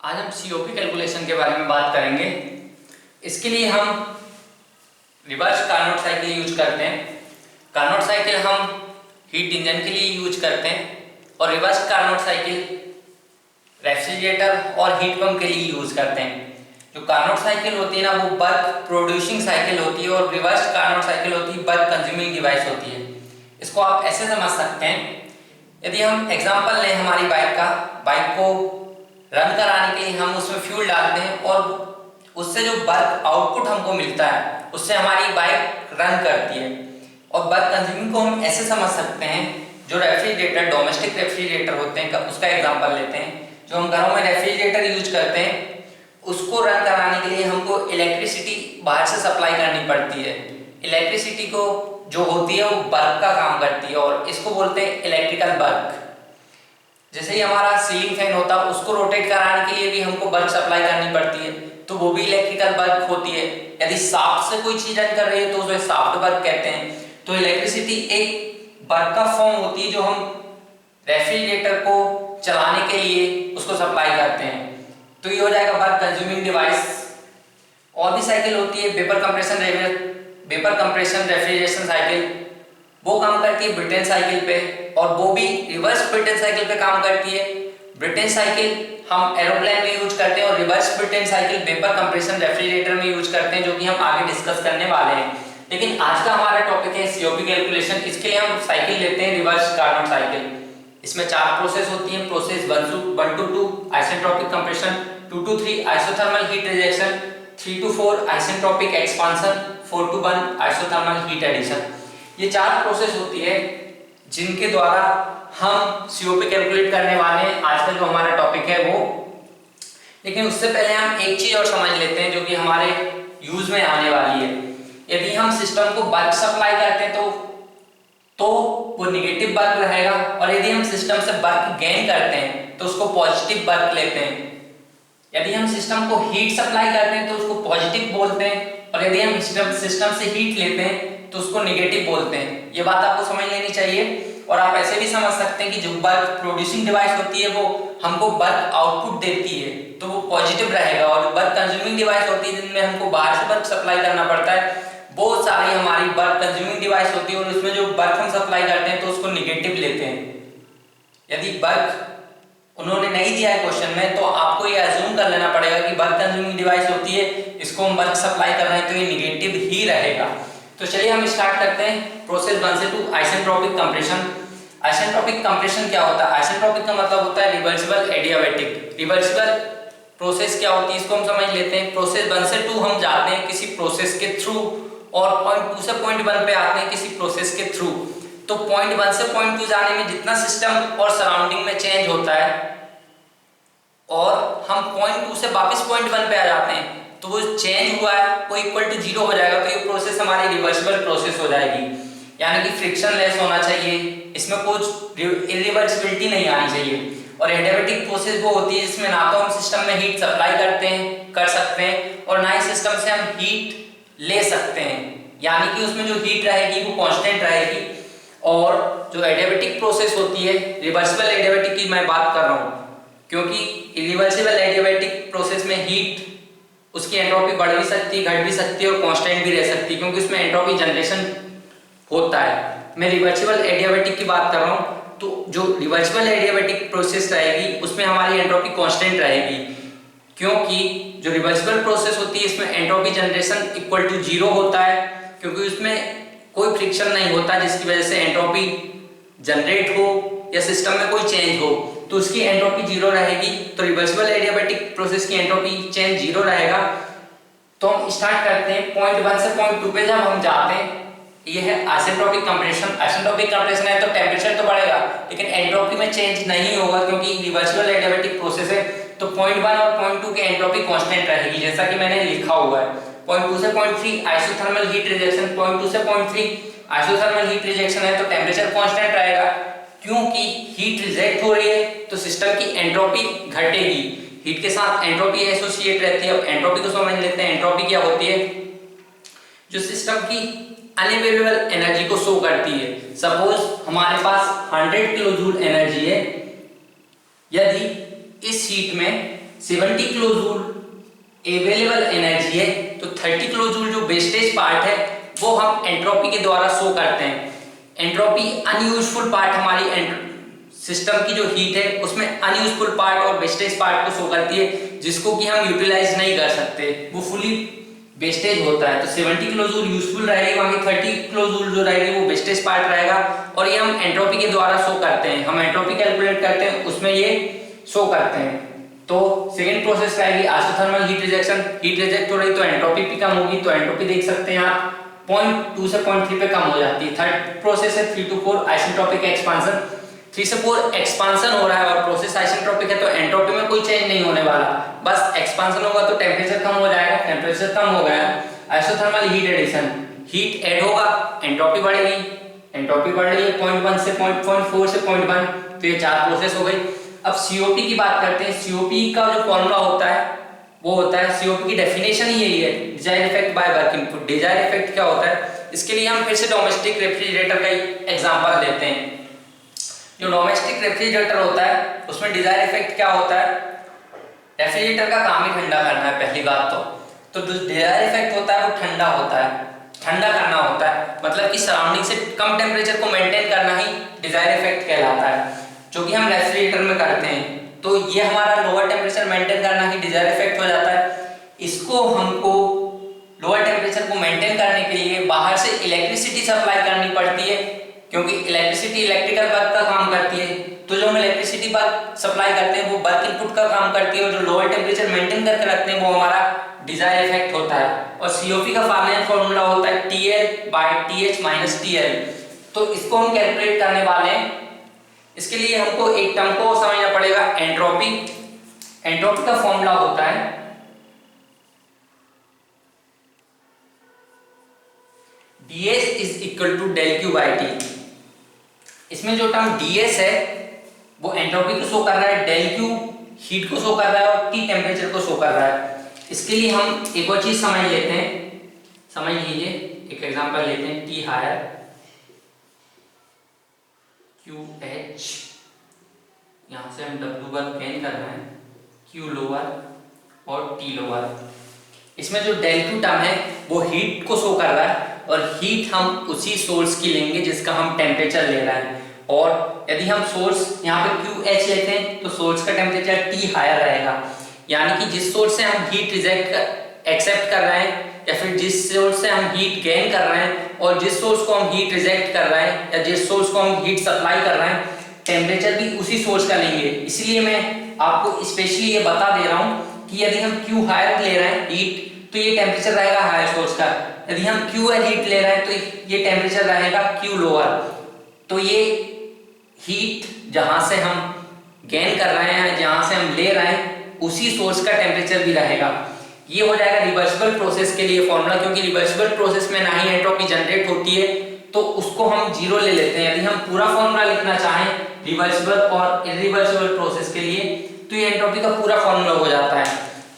आज हम COP calculation के बारे में बात करेंगे। इसके लिए हम रिवर्स कार्नोट साइकिल यूज करते हैं। कार्नोट साइकिल हम हीट इंजन के लिए यूज करते हैं और रिवर्स कार्नोट साइकिल रेफ्रिजरेटर और हीट पंप के लिए यूज करते हैं। जो कार्नोट साइकिल होती है ना, वो वर्क प्रोड्यूसिंग साइकिल होती है और रिवर्स कार्नोट साइकिल होती है वर्क कंज्यूमिंग डिवाइस होती है। इसको आप ऐसे समझ सकते हैं, यदि हम एग्जांपल लें हमारी बाइक को रन कराने के लिए हम उसमें फ्यूल डालते हैं और उससे जो वर्क आउटपुट हमको मिलता है उससे हमारी बाइक रन करती है। और वर्क कंज्यूमिंग को हम ऐसे समझ सकते हैं, जो रेफ्रिजरेटर डोमेस्टिक रेफ्रिजरेटर होते हैं उसका एग्जांपल लेते हैं। जो हम घरों में रेफ्रिजरेटर यूज करते हैं उसको रन कराने के लिए हमको इलेक्ट्रिसिटी बाहर से सप्लाई करनी पड़ती है। इलेक्ट्रिसिटी को जो होती है वो वर्क का काम करती है और इसको बोलते हैं इलेक्ट्रिकल वर्क। जैसे ही हमारा सीलिंग फैन होता है उसको रोटेट कराने के लिए भी हमको वर्क सप्लाई करनी पड़ती है, तो वो भी इलेक्ट्रिकल वर्क होती है। यदि शाफ्ट से कोई चीज रन कर रही है तो उसे शाफ्ट वर्क कहते हैं। तो इलेक्ट्रिसिटी एक वर्क का फॉर्म होती है जो हम रेफ्रिजरेटर को चलाने के लिए उसको सप्लाई करते हैं। तो ये हो जाएगा वर्क कंज्यूमिंग डिवाइस। और भी साइकिल होती है वेपर कंप्रेशन रेफ्रिजरेशन साइकिल, वो काम करती है ब्रिटेन साइकिल पे और वो भी रिवर्स ब्रिटेन साइकिल पे काम करती है। ब्रिटेन साइकिल हम एरोप्लेन में यूज करते हैं और reverse Britain cycle vapour compression refrigerator में यूज करते हैं, जो कि हम आगे डिस्कस करने वाले हैं। लेकिन आज का हमारा टॉपिक है सीओपी कैलकुलेशन। इसके लिए हम साइकिल लेते हैं रिवर्स कार्नोट साइकिल। इसमें 4 प्रोसेस होती हैं। Process 1 to 2 isentropic compression, 2 to 3 isothermal heat rejection, 3 to 4 isentropic expansion, 4 to 1 isothermal heat addition. ये 4 प्रोसेस होती है जिनके द्वारा हम सीओपी कैलकुलेट करने वाले हैं। आज का जो हमारा टॉपिक है वो, लेकिन उससे पहले हम एक चीज और समझ लेते हैं जो कि हमारे यूज में आने वाली है। यदि हम सिस्टम को वर्क सप्लाई करते हैं तो वो निगेटिव वर्क रहेगा, और यदि हम सिस्टम से वर्क गेन करते हैं तो उसको पॉजिटिव वर्क लेते हैं। यदि हम सिस्टम को हीट सप्लाई करते हैं तो उसको पॉजिटिव बोलते हैं, और यदि हम सिस्टम से हीट लेते हैं तो उसको निगेटिव बोलते हैं। ये बात आपको समझ लेनी चाहिए। और आप ऐसे भी समझ सकते हैं कि जो वर्क प्रोड्यूसिंग डिवाइस होती है वो हमको वर्क आउटपुट देती है तो वो पॉजिटिव रहेगा, और वर्क कंज्यूमिंग डिवाइस होती है जिनमें हमको बाहर से वर्क सप्लाई करना पड़ता है, बहुत सारी हमारी वर्क कंज्यूमिंग डिवाइस होती है और उसमें जो वर्क हम सप्लाई करते हैं तो उसको निगेटिव लेते हैं। यदि वर्क उन्होंने नहीं दिया है क्वेश्चन में तो आपको ये अज्यूम कर लेना पड़ेगा कि वर्क कंज्यूमिंग डिवाइस होती है, इसको हम वर्क सप्लाई कर रहे हैं तो ये निगेटिव ही रहेगा। तो चलिए हम स्टार्ट करते हैं। प्रोसेस 1 से 2 आइसेंट्रोपिक कंप्रेशन। आइसेंट्रोपिक कंप्रेशन क्या होता है? आइसेंट्रोपिक का मतलब होता है रिवर्सिबल एडियाबैटिक। रिवर्सिबल प्रोसेस क्या होती है इसको हम समझ लेते हैं। प्रोसेस 1 से 2 हम जाते हैं किसी प्रोसेस के थ्रू, और पॉइंट 2 से पॉइंट 1 पे आते हैं किसी प्रोसेस के थ्रू। तो पॉइंट 1 से पॉइंट 2 जाने में जितना सिस्टम और सराउंडिंग में चेंज होता है, और हम पॉइंट 2 से वापस पॉइंट 1 पे आ जाते हैं तो वो चेंज हुआ है वो इक्वल टू 0 हो जाएगा। तो ये प्रोसेस हमारी रिवर्सिबल प्रोसेस हो जाएगी, यानी कि फ्रिक्शन लेस होना चाहिए, इसमें कुछ इरिवर्सिबिलिटी नहीं आनी चाहिए। और एडियाबैटिक प्रोसेस वो होती है जिसमें ना तो हम सिस्टम में हीट सप्लाई कर सकते हैं और ना ही सिस्टम से हम हीट ले सकते हैं, यानी कि उसमें जो हीट रहेगी वो कांस्टेंट रहेगी। और जो एडियाबैटिक प्रोसेस होती है, रिवर्सिबल एडियाबैटिक की मैं बात कर रहा हूँ, क्योंकि रिवर्सिबल एडियाबैटिक प्रोसेस में हीट उसकी एंट्रोपी बढ़ भी सकती है, घट भी सकती है और कांस्टेंट भी रह सकती है, क्योंकि उसमें एंट्रोपी जनरेशन होता है। मैं रिवर्सिबल एडियाबैटिक की बात कर रहा हूँ, तो जो रिवर्सिबल एडियाबैटिक प्रोसेस रहेगी उसमें हमारी एंट्रोपी कांस्टेंट रहेगी, क्योंकि जो रिवर्सिबल प्रोसेस होती है इसमें एंट्रोपी जनरेशन इक्वल टू 0 होता है, क्योंकि उसमें कोई फ्रिक्शन नहीं होता जिसकी वजह से एंट्रोपी जनरेट हो या सिस्टम में कोई चेंज हो, तो उसकी एंट्रोपी 0 रहेगी। तो रिवर्सिबल एडियाबैटिक प्रोसेस की एंट्रोपी चेंज 0 रहेगा। तो हम स्टार्ट करते हैं पॉइंट 1 से पॉइंट 2 पे जब हम जाते हैं, ये है आइसेंट्रोपिक कंप्रेशन। आइसेंट्रोपिक कंप्रेशन है तो टेंपरेचर तो बढ़ेगा लेकिन एंट्रोपी में चेंज नहीं होगा, क्योंकि रिवर्सिबल एडियाबैटिक प्रोसेस है। तो पॉइंट 1 और पॉइंट 2 की एंट्रोपी कांस्टेंट रहेगी, जैसा कि मैंने लिखा हुआ है। पॉइंट 2 से point 3 isothermal heat rejection. Point 2 से पॉइंट 3 आइसोथर्मल हीट रिजेक्शन है तो टेंपरेचर कांस्टेंट रहेगा, क्योंकि हीट रिजेक्ट हो रही है तो सिस्टम की एंट्रोपी घटेगी। हीट के साथ एंट्रोपी एसोसिएट रहती है। अब एंट्रोपी को समझ लेते हैं। एंट्रोपी क्या होती है? जो सिस्टम की अनअवेलेबल एनर्जी को शो करती है। सपोज हमारे पास 100 किलो जूल एनर्जी है, यदि इस हीट में 70 किलो जूल अवेलेबल एनर्जी है, तो 30 किलो जूल जो वेस्टेज पार्ट है वो हम एंट्रोपी के द्वारा शो करते हैं। एंट्रोपी अनयूजफुल पार्ट हमारी सिस्टम की जो हीट है उसमें अनयूजफुल पार्ट और वेस्टेज पार्ट को शो करती है, जिसको कि हम यूटिलाइज नहीं कर सकते, वो फुली वेस्टेज होता है। तो 70 किलो जूल यूजफुल रहेगी, वहां की 30 किलो जूल जो रहेगी वो वेस्टेज पार्ट रहेगा, और ये हम एंट्रोपी के द्वारा शो करते हैं। हम एंट्रोपी कैलकुलेट करते हैं, उसमें ये शो करते हैं। तो सेकेंड प्रोसेस रहेगी isothermal heat rejection. Heat reject हो रही तो एंट्रोपी भी कम होगी, तो एंट्रोपी देख सकते हैं आप 0.2 से 0.3 पे कम हो जाती है। थर्ड प्रोसेस है 3 to 4 आइसेंट्रोपिक एक्सपांशन। 3 से 4 एक्सपांशन हो रहा है और प्रोसेस आइसेंट्रोपिक है, तो एंट्रोपी में कोई चेंज नहीं होने वाला, बस एक्सपांशन होगा तो टेम्परेचर कम हो जाएगा। टेम्परेचर कम हो गया, isothermal heat addition, heat add होगा, एंट्रोपी बढ़ेगी। एंट्रोपी बढ़ रही है 0.1 से 0.4 से 0.1, तो ये 4 प्रोसेस हो गई। अब सीओपी की बात करते हैं। सीओपी का जो फॉर्मूला होता है वो होता है, सीओपी की डेफिनेशन ही यही है, desire effect by work input. Desire effect क्या होता है, इसके लिए हम फिर से डोमेस्टिक रेफ्रिजरेटर का एग्जांपल लेते हैं। जो डोमेस्टिक रेफ्रिजरेटर होता है उसमें डिजायर इफेक्ट क्या होता है, रेफ्रिजरेटर का काम ही ठंडा करना है पहली बात तो जो डिजायर इफेक्ट होता है वो ठंडा होता है, ठंडा करना होता है, मतलब कि सराउंडिंग से कम टेम्परेचर को मेंटेन करना ही डिजायर इफेक्ट कहलाता है, जो कि हम रेफ्रिजरेटर में करते हैं। तो ये हमारा लोअर टेम्परेचर मेंटेन करना ही डिजायर इफेक्ट हो जाता है। इसको हमको लोअर टेम्परेचर को मेंटेन करने के लिए बाहर से इलेक्ट्रिसिटी सप्लाई करनी पड़ती है, क्योंकि इलेक्ट्रिसिटी इलेक्ट्रिकल वर्क का काम करती है। तो जो हम इलेक्ट्रिसिटी वर्क सप्लाई करते हैं वो वर्क इनपुट का काम करती है, और जो लोअर टेम्परेचर मेंटेन करके रखते हैं वो हमारा डिजायर इफेक्ट होता है। और सीओपी का फार्मूला होता है TL/TH-TL। तो इसको हम कैलकुलेट करने वाले हैं। इसके लिए हमको एक टर्म को समझना पड़ेगा, एंट्रोपी। एंट्रोपी का फॉर्मूला होता है ds is equal to del Q by T। इसमें जो टर्म ds है वो एंट्रोपी को शो कर रहा है, del Q हीट को शो कर रहा है और T टेम्परेचर को शो कर रहा है। इसके लिए हम एक और चीज समझ लेते हैं, समझ लीजिए, एक एग्जांपल लेते हैं। T हायर QH, यहां से हम W वर्क गेन कर रहे हैं, Q लोअर और T लोअर। इसमें जो del Q टर्म है वो हीट को शो कर रहा है, और हीट हम उसी सोर्स की लेंगे जिसका हम टेम्परेचर ले रहे हैं। और यदि हम सोर्स यहाँ पे QH लेते हैं तो सोर्स का टेम्परेचर T हायर रहेगा, यानी कि जिस सोर्स से हम हीट एक्सेप्ट कर रहे हैं या फिर जिस सोर्स से हम हीट गेन कर रहे हैं और जिस सोर्स को हम हीट रिजेक्ट कर रहे हैं या जिस सोर्स को हम हीट सप्लाई कर रहे हैं, टेम्परेचर भी उसी सोर्स का लेंगे। इसलिए मैं आपको स्पेशली ये बता दे रहा हूँ कि यदि हम Q हायर ले रहे हैं हीट, तो ये टेम्परेचर रहेगा हायर सोर्स का। यदि हम QL हीट ले रहे हैं तो ये टेम्परेचर रहेगा Q लोअर। तो ये हीट जहां से हम गेन कर रहे हैं, जहां से हम ले रहे हैं, उसी सोर्स का टेम्परेचर भी रहेगा। ये हो जाएगा रिवर्सिबल प्रोसेस के लिए फॉर्मूला, क्योंकि रिवर्सिबल प्रोसेस में ना ही एंट्रोपी जनरेट होती है तो उसको हम जीरो ले लेते हैं। यदि हम पूरा फॉर्मूला लिखना चाहें रिवर्सिबल और इरिवर्सिबल प्रोसेस के लिए तो ये एंट्रोपी का पूरा फॉर्मूला हो जाता है,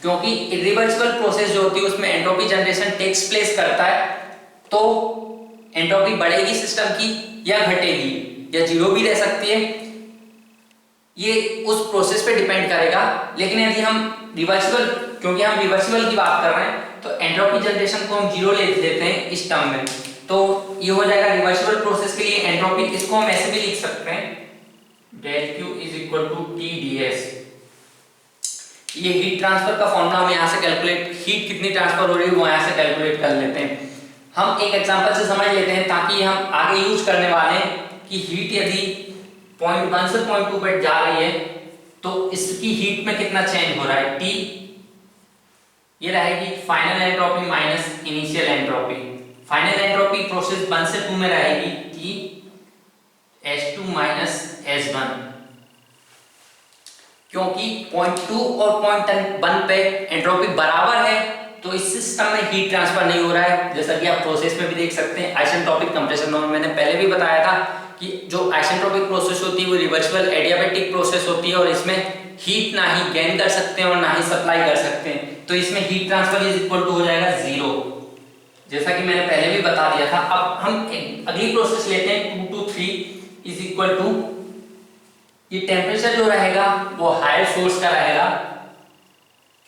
क्योंकि इरिवर्सिबल प्रोसेस जो होती है उसमें एंट्रोपी जनरेशन टेक्स प्लेस करता है, तो एंट्रोपी बढ़ेगी सिस्टम की या घटेगी या जीरो भी रह सकती है, ये उस प्रोसेस पे डिपेंड करेगा। लेकिन यदि हम रिवर्सिबल, क्योंकि हम रिवर्सिबल की बात कर रहे हैं तो एंट्रोपी जनरेशन को हम जीरो ले लेते हैं इस टर्म में, तो ये हो जाएगा रिवर्सिबल प्रोसेस के लिए एंट्रोपी। इसको हम ऐसे भी लिख सकते हैं del Q is equal to TdS। ये हीट ट्रांसफर का फॉर्मूला हम यहाँ से कैलकुलेट, हीट कितनी ट्रांसफर हो रही है वो यहाँ से कैलकुलेट कर लेते हैं। हम एक एग्जांपल से समझ लेते हैं ताकि हम आगे यूज करने वाले हैं कि हीट यदि 0.1 से 0.2 पे जा रही है तो इसकी हीट में कितना चेंज हो रहा है, T ये रहेगी final entropy minus initial entropy. Final entropy process 1 से 2 में रहेगी T H2 माइनस H1, क्योंकि 0.2 और 0.1 पे एंट्रोपी बराबर है तो इस सिस्टम में हीट ट्रांसफर नहीं हो रहा है। जैसा कि आप प्रोसेस में भी देख सकते हैं आइसेंट्रोपिक कंप्रेशन में मैंने पहले भी बताया था कि जो आइसेंट्रोपिक प्रोसेस होती है वो रिवर्सिबल एडियाबैटिक प्रोसेस होती है और इसमें हीट ना ही गेन कर सकते हैं और ना ही सप्लाई कर सकते हैं, तो इसमें heat transfer is equal to हो जाएगा जीरो, जैसा कि मैंने पहले भी बता दिया था। अब हम अगली प्रोसेस लेते हैं 2 to 3 इज इक्वल टू, ये टेम्परेचर जो रहेगा वो हायर सोर्स का रहेगा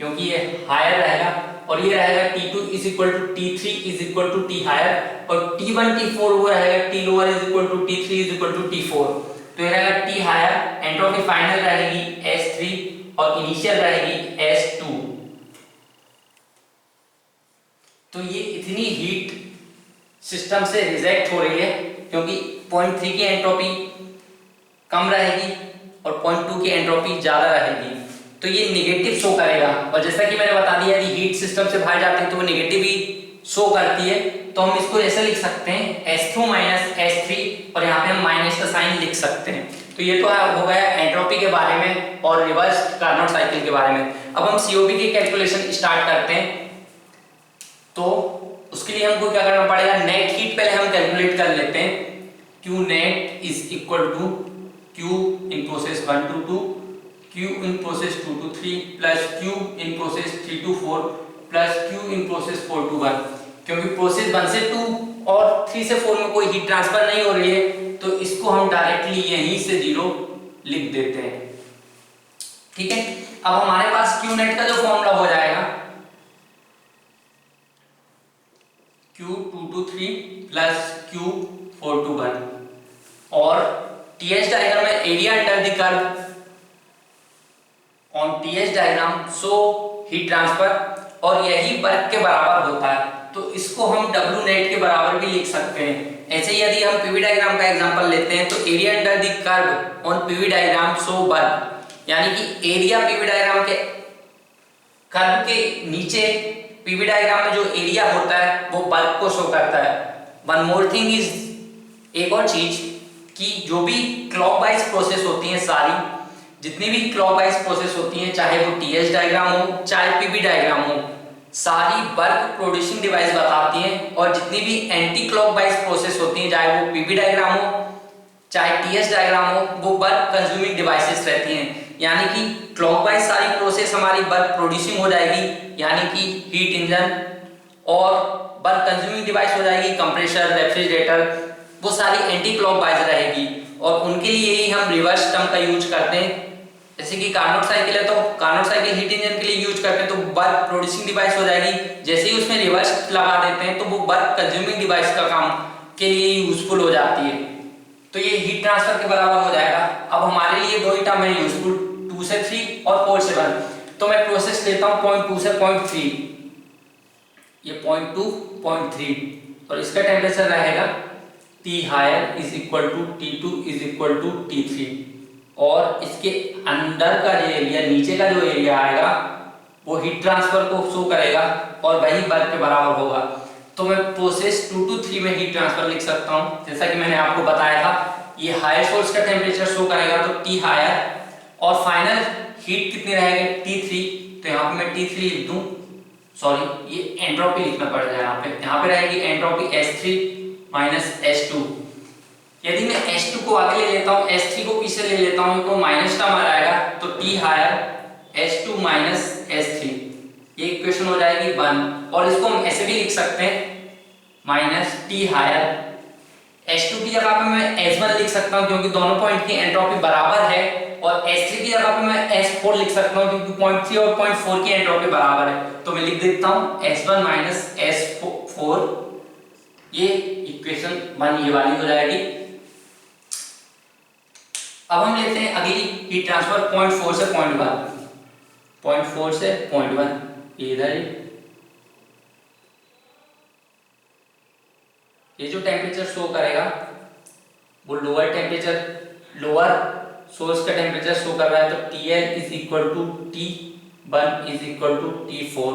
क्योंकि ये हायर रहेगा, और ये रहेगा T2 is equal to T3 is equal to T higher, और T1 T4 वो रहेगा T lower is equal to T3 is equal to T4। तो ये रहेगा T हायर, एंट्रोपी फाइनल रहेगी S3 और इनिशियल रहेगी S2। तो ये इतनी हीट सिस्टम से रिजेक्ट हो रही है क्योंकि 0.3 की एंट्रोपी कम रहेगी और 0.2 की एंट्रोपी ज्यादा रहेगी, तो ये नेगेटिव शो करेगा। और जैसा कि मैंने बता दिया यदि हीट सिस्टम से बाहर जाते हैं तो वो नेगेटिव ही शो करती है। तो हम इसको ऐसे लिख सकते हैं S2 माइनस S3, और यहाँ पे हम माइनस का साइन लिख सकते हैं। तो ये तो हो गया एंट्रोपी के बारे में और रिवर्स कार्नोट साइकिल के बारे में। अब हम COP की कैलकुलेशन स्टार्ट करते हैं। तो उसके लिए हमको क्या करना पड़ेगा, नेट हीट पहले हम कैलकुलेट कर लेते हैं। Q net is equal to Q in process 1 to 2, Q in process 2 to 3 plus Q in process 3 to 4 plus Q in process 4 to 1। क्योंकि प्रोसेस 1 से 2 और 3 से 4 में कोई हीट ट्रांसफर नहीं हो रही है, तो इसको हम डायरेक्टली यहीं से 0 लिख देते हैं। ठीक है, अब हमारे पास Q नेट का जो फॉर्मूला हो जाएगा Q2 to 3 plus Q4 to 1, और TH डायग्राम में area under the curve on TH diagram show heat transfer, और यही वर्क के बराबर होता है, तो इसको हम W नेट के बराबर भी लिख सकते हैं। ऐसे ही यदि हम PV डायग्राम का एग्जांपल लेते हैं तो area under the curve on PV diagram show work, यानी कि एरिया PV डायग्राम के कर्व के नीचे PV डायग्राम में जो एरिया होता है वो बल्ब को शो करता है। वन मोर थिंग इज, एक और चीज कि जो भी क्लॉकवाइज प्रोसेस होती हैं, सारी जितनी भी क्लॉकवाइज प्रोसेस होती हैं, चाहे वो TH डायग्राम हो चाहे PV डायग्राम हो, सारी वर्क प्रोड्यूसिंग डिवाइस बताती हैं। और जितनी भी एंटी क्लॉकवाइज प्रोसेस होती हैं, चाहे वो PV डायग्राम हो चाहे TH डायग्राम हो, वो वर्क कंज्यूमिंग डिवाइसेस रहती हैं। यानी कि क्लॉकवाइज सारी प्रोसेस हमारी वर्क प्रोड्यूसिंग हो जाएगी, यानी कि हीट इंजन, और वर्क कंज्यूमिंग डिवाइस हो जाएगी कंप्रेसर, रेफ्रिजरेटर, वो सारी एंटी क्लॉकवाइज रहेगी। और उनके लिए ही हम रिवर्स टर्म का यूज करते हैं। जैसे कि कार्नोट साइकिल है तो कार्नोट साइकिल हीट इंजन के लिए यूज करते हैं, तो वर्क प्रोड्यूसिंग डिवाइस हो जाएगी। जैसे ही उसमें रिवर्स लगा देते हैं तो वो वर्क कंज्यूमिंग डिवाइस का काम के लिए यूजफुल हो जाती है। तो ये हीट ट्रांसफर के बराबर हो जाएगा। अब हमारे लिए दो ही टर्म है यूजफुल, 2 से 3 और 4 से 1। तो मैं प्रोसेस लेता हूं 0.2 से 0.3, ये 0.2 0.3, और इसका टेम्परेचर रहेगा T higher is equal to T2 is equal to T3, और इसके अंदर का जो एरिया, नीचे का जो एरिया आएगा वो हीट ट्रांसफर को शो करेगा और वही वर्क के बराबर होगा। तो मैं प्रोसेस 2 to 3 में हीट ट्रांसफर लिख सकता हूं। जैसा कि मैंने आपको बताया था, ये हायर सोर्स का टेम्परेचर शो करेगा तो T हायर, और फाइनल हीट कितनी रहेगी T3, तो यहाँ पे मैं T3 लिख दूं, सॉरी ये एंट्रोपी लिखना पड़ जाएगा यहाँ पे रहेगी एंट्रोपी S3 माइनस S2। यदि मैं S2 को आगे ले लेता हूँ, S3 को पीछे ले लेता हूँ, तो माइनस टर्म आ जाएगा, तो T higher S2 minus S3, ये इक्वेशन हो जाएगी 1। और इसको हम ऐसे भी लिख सकते हैं माइनस T हायर S2 की जगह पे मैं S1 लिख सकता हूँ क्योंकि दोनों पॉइंट की एंट्रोपी बराबर है, और S3 की जगह पे मैं S4 लिख सकता हूँ क्योंकि 0.3 और 0.4 की एंट्रोपी बराबर है। तो मैं लिख देता हूँ S1 माइनस S4, ये इक्वेशन 1 ये वाली हो जाएगी। अब हम लेते हैं अगली हीट ट्रांसफर 0.4 से 0.1, 0.4 से 0.1, इधर ये जो टेम्परेचर शो करेगा वो लोअर टेम्परेचर, लोअर सोर्स का टेम्परेचर शो कर रहा है, तो TL is equal to T1 is equal to T4,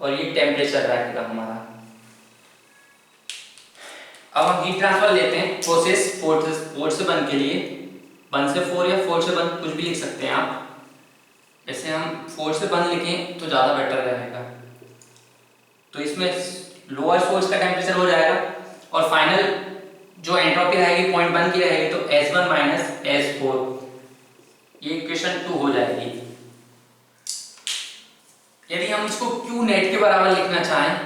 और ये टेम्परेचर रहेगा हमारा। अब हम हीट ट्रांसफर लेते हैं प्रोसेस 4 से 1 के लिए, 1 से 4 या 4 से 1 कुछ भी लिख सकते हैं आप। वैसे हम 4 से 1 लिखें तो ज़्यादा बेटर रहेगा। तो इसमें लोअर सोर्स का टेम्परेचर हो जाएगा, और फाइनल जो एंट्रोपी रहेगी 0.1 की रहेगी, तो S1 माइनस S4, ये इक्वेशन 2 हो जाएगी। यदि हम इसको Q नेट के बराबर लिखना चाहें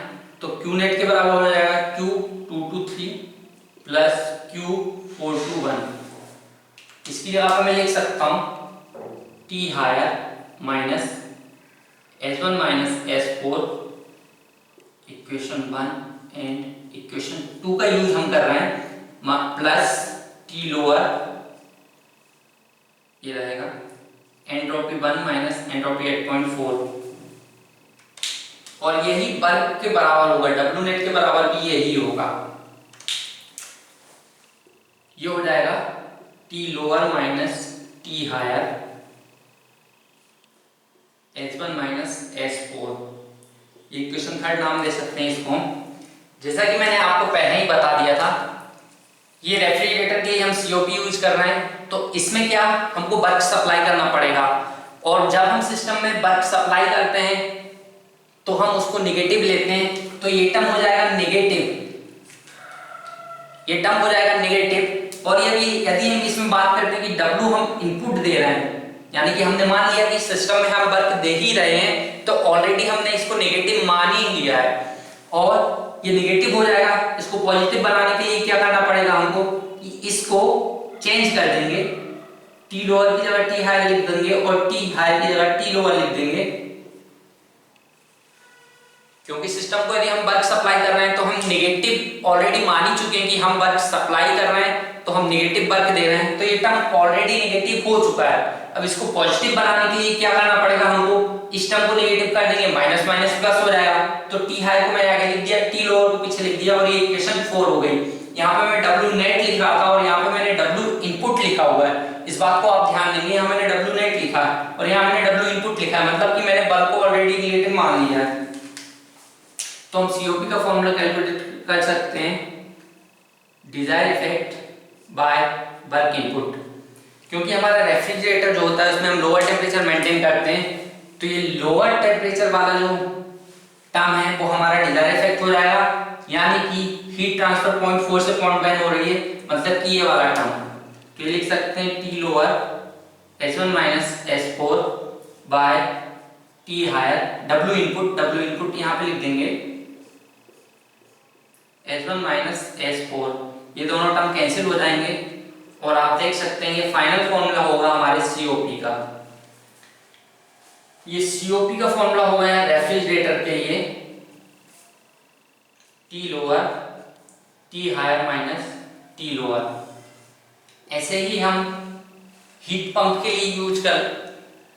तो Q नेट के बराबर हो जाएगा Q2 to 3 plus Q4 to 1। इसकी जगह पर मैं लिख सकता हूं T higher minus S1 minus S4 equation 1 and equation 2 का यूज हम कर रहे हैं प्लस T लोअर, ये रहेगा एंट्रोपी 1 माइनस एंट्रोपी 8.4 और यही वर्क के बराबर होगा, W नेट के बराबर भी यही होगा। ये हो जाएगा T lower minus T higher S1 minus S4। ये इक्वेशन थर्ड नाम दे सकते हैं इसको। जैसा कि मैंने आपको पहले ही बता दिया था, ये रेफ्रिजरेटर के लिए हम COP यूज कर रहे हैं, तो इसमें क्या हमको वर्क सप्लाई करना पड़ेगा, और जब हम सिस्टम में वर्क सप्लाई करते हैं तो हम उसको नेगेटिव लेते हैं, तो ये टर्म हो जाएगा नेगेटिव, ये टर्म हो जाएगा नेगेटिव। और यदि हम इसमें बात करते हैं कि W हम इनपुट दे रहे हैं, यानी कि हमने मान लिया कि सिस्टम में हम वर्क दे ही रहे हैं, तो ऑलरेडी हमने इसको नेगेटिव मान ही लिया है, और ये नेगेटिव हो जाएगा। इसको पॉजिटिव बनाने के लिए क्या करना पड़ेगा हमको, इसको चेंज कर देंगे, T लोअर की जगह T हायर लिख देंगे और T हायर की जगह T लोअर लिख देंगे, क्योंकि सिस्टम को यदि हम वर्क सप्लाई कर रहे हैं तो हम नेगेटिव ऑलरेडी मान ही चुके हैं कि हम वर्क सप्लाई कर रहे हैं, तो हम नेगेटिव वर्क दे रहे हैं, तो ये टर्म ऑलरेडी नेगेटिव हो चुका है। अब इसको पॉजिटिव बनाने के लिए क्या करना पड़ेगा हमको, इस टर्म को नेगेटिव कर देंगे, माइनस माइनस प्लस हो जाएगा, तो T हायर को मैंने आगे लिख दिया, T लोअर को पीछे लिख दिया, और ये इक्वेशन 4 हो गई। यहाँ पे मैं W नेट लिख रहा था और यहाँ पे मैंने W इनपुट लिखा हुआ है, इस बात को आप ध्यान देंगे। यहाँ मैंने W नेट लिखा है और यहाँ मैंने W इनपुट लिखा है, मतलब कि मैंने वर्क को ऑलरेडी नेगेटिव मान लिया है। तो हम COP का फॉर्मूला कैलकुलेट कर सकते हैं, desire effect by work input. क्योंकि हमारा रेफ्रिजरेटर जो होता है उसमें हम लोअर टेम्परेचर मेंटेन करते हैं, तो ये लोअर टेम्परेचर वाला जो टर्म है वो हमारा डिजायर इफेक्ट हो जाएगा, यानी कि हीट ट्रांसफर पॉइंट 4 से पॉइंट 1 हो रही है, मतलब कि ये वाला टर्म। तो ये लिख सकते हैं T lower S1 minus S4 by T higher, W input यहाँ पे लिख देंगे S1 माइनस S4, ये दोनों टर्म कैंसिल हो जाएंगे और आप देख सकते हैं ये फाइनल फॉर्मूला होगा हमारे COP का। ये COP का फॉर्मूला हो गया रेफ्रिजरेटर के लिए, T lower T higher minus T lower. ऐसे ही हम हीट पंप के लिए यूज कर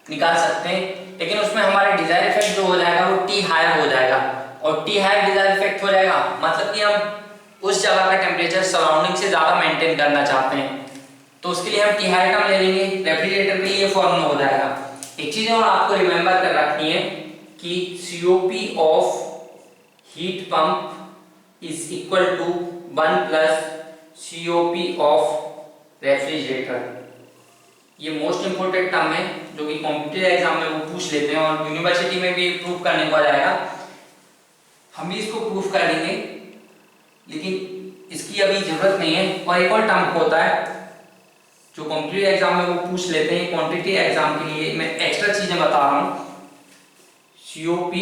निकाल सकते हैं, लेकिन उसमें हमारा डिजायर इफेक्ट जो हो जाएगा वो T हायर हो जाएगा, और T हायर डिजायर इफेक्ट हो जाएगा, मतलब कि हम उस जगह का टेम्परेचर सराउंडिंग से ज्यादा मेंटेन करना चाहते हैं, तो उसके लिए हम T हायर टर्म ले लेंगे। रेफ्रिजरेटर के लिए ये फॉर्मूला हो जाएगा। एक चीज और आपको रिमेंबर कर रखनी है कि COP of heat pump is equal to 1 plus COP of refrigerator. ये मोस्ट इंपोर्टेंट टर्म है जो कि कॉम्पिटिटिव एग्जाम में वो पूछ लेते हैं और यूनिवर्सिटी में भी प्रूव करने को आ जाएगा। हम भी इसको प्रूफ कर लेंगे, लेकिन इसकी अभी जरूरत नहीं है। और एक और टर्म होता है जो कॉम्पिटिटिव एग्जाम में वो पूछ लेते हैं, क्वांटिटी एग्जाम के लिए मैं एक्स्ट्रा चीजें बता रहा हूँ। COP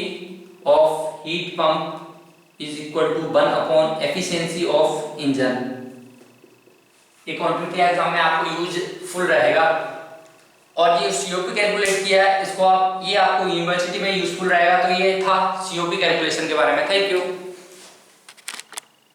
of heat pump is equal to 1 upon efficiency of engine. ये कॉम्पिटिटिव एग्जाम में आपको यूजफुल रहेगा, और ये COP कैलकुलेट किया है, इसको आप ये आपको यूनिवर्सिटी में यूजफुल रहेगा। तो ये था COP कैलकुलेशन के बारे में। Thank you.